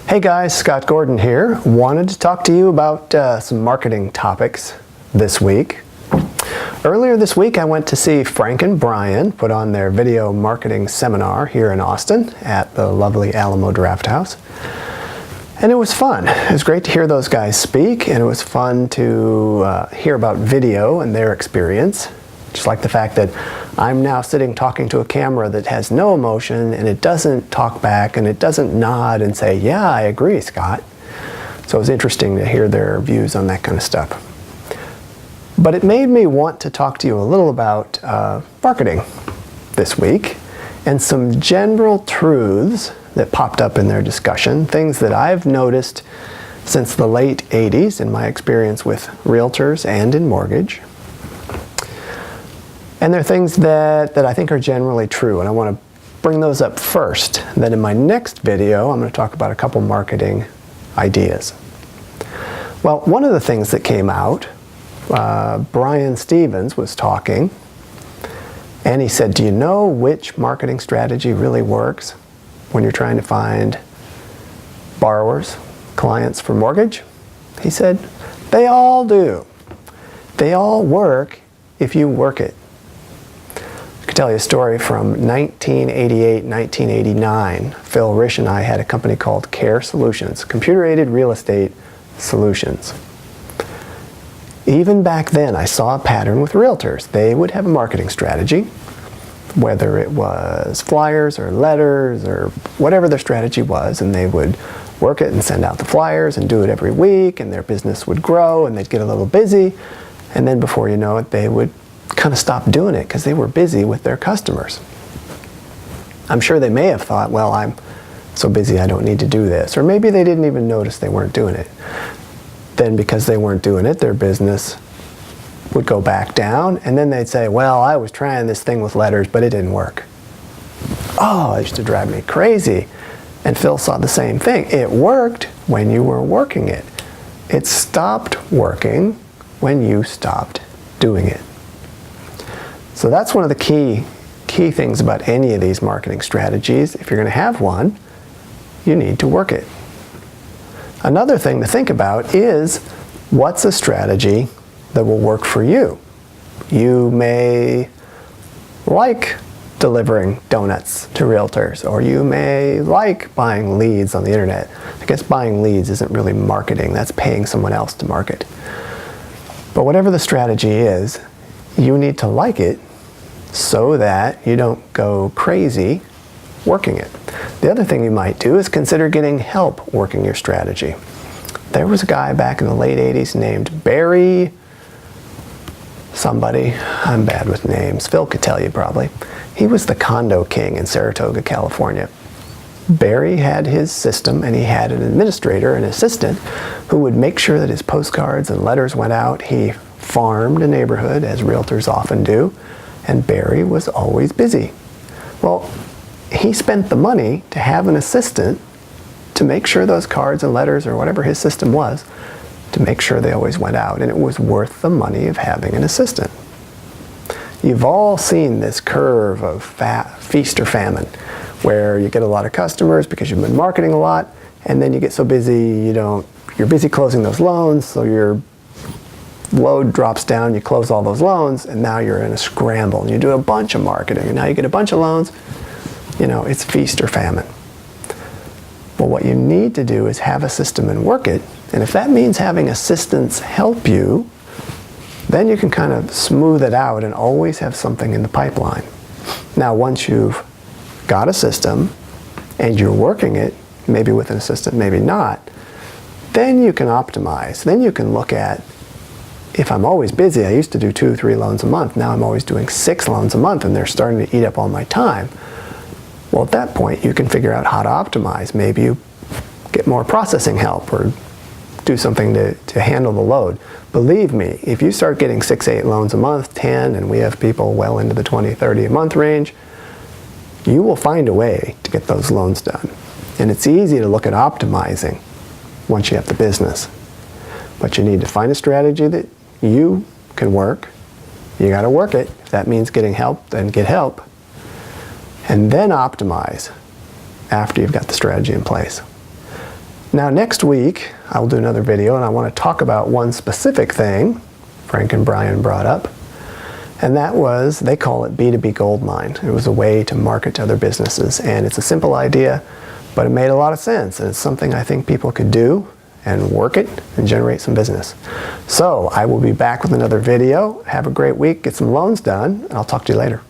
Hey guys, Scott Gordon here. Wanted to talk to you about some marketing topics this week. Earlier this week I went to see Frank and Brian put on their video marketing seminar here in Austin at the lovely Alamo Drafthouse. And it was fun. It was great to hear those guys speak, and it was fun to hear about video and their experience. Just like the fact that I'm now sitting talking to a camera that has no emotion, and it doesn't talk back, and it doesn't nod and say, yeah, I agree, Scott. So it was interesting to hear their views on that kind of stuff. But it made me want to talk to you a little about marketing this week, and some general truths that popped up in their discussion, things that I've noticed since the late 80s in my experience with realtors and in mortgage. And they're things that I think are generally true, and I want to bring those up first. Then in my next video, I'm going to talk about a couple marketing ideas. Well, one of the things that came out, Brian Stevens was talking, and he said, do you know which marketing strategy really works when you're trying to find borrowers, clients for mortgage? He said, they all do. They all work if you work it. I could tell you a story from 1988, 1989. Phil Risch and I had a company called Care Solutions, computer-aided real estate solutions. Even back then, I saw a pattern with realtors. They would have a marketing strategy, whether it was flyers or letters or whatever their strategy was, and they would work it and send out the flyers and do it every week, and their business would grow and they'd get a little busy, and then before you know it, they would kind of stop doing it because they were busy with their customers. I'm sure they may have thought, well, I'm so busy I don't need to do this, or maybe they didn't even notice they weren't doing it. Then because they weren't doing it, their business would go back down, and then they'd say, well, I was trying this thing with letters, but it didn't work. Oh, it used to drive me crazy. And Phil saw the same thing. It worked when you were working it. It stopped working when you stopped doing it. So that's one of the key things about any of these marketing strategies. If you're going to have one, you need to work it. Another thing to think about is, what's a strategy that will work for you? You may like delivering donuts to realtors, or you may like buying leads on the internet. I guess buying leads isn't really marketing, that's paying someone else to market. But whatever the strategy is, you need to like it so that you don't go crazy working it. The other thing you might do is consider getting help working your strategy. There was a guy back in the late 80s named Barry somebody. I'm bad with names. Phil could tell you probably. He was the condo king in Saratoga, California. Barry had his system, and he had an administrator, an assistant, who would make sure that his postcards and letters went out. He farmed a neighborhood, as realtors often do, and Barry was always busy. Well, he spent the money to have an assistant to make sure those cards and letters, or whatever his system was, to make sure they always went out, and it was worth the money of having an assistant. You've all seen this curve of feast or famine, where you get a lot of customers because you've been marketing a lot, and then you get so busy you're busy closing those loans, so your load drops down, you close all those loans, and now you're in a scramble, and you do a bunch of marketing, and now you get a bunch of loans. It's feast or famine. Well, what you need to do is have a system and work it, and if that means having assistants help you, then you can kind of smooth it out and always have something in the pipeline. Now, once you've got a system and you're working it, maybe with an assistant, maybe not, then you can optimize. Then you can look at, if I'm always busy, I used to do 2 or 3 loans a month, now I'm always doing 6 loans a month, and they're starting to eat up all my time. Well, at that point, you can figure out how to optimize. Maybe you get more processing help, or do something to handle the load. Believe me, if you start getting 6, 8 loans a month, 10, and we have people well into the 20, 30 a month range, you will find a way to get those loans done. And it's easy to look at optimizing once you have the business. But you need to find a strategy that you can work. You got to work it. If that means getting help, then get help. And then optimize after you've got the strategy in place. Now next week, I will do another video and I want to talk about one specific thing Frank and Brian brought up. And that was, they call it B2B Goldmine. It was a way to market to other businesses. And it's a simple idea, but it made a lot of sense. And it's something I think people could do and work it and generate some business. So I will be back with another video. Have a great week. Get some loans done. And I'll talk to you later.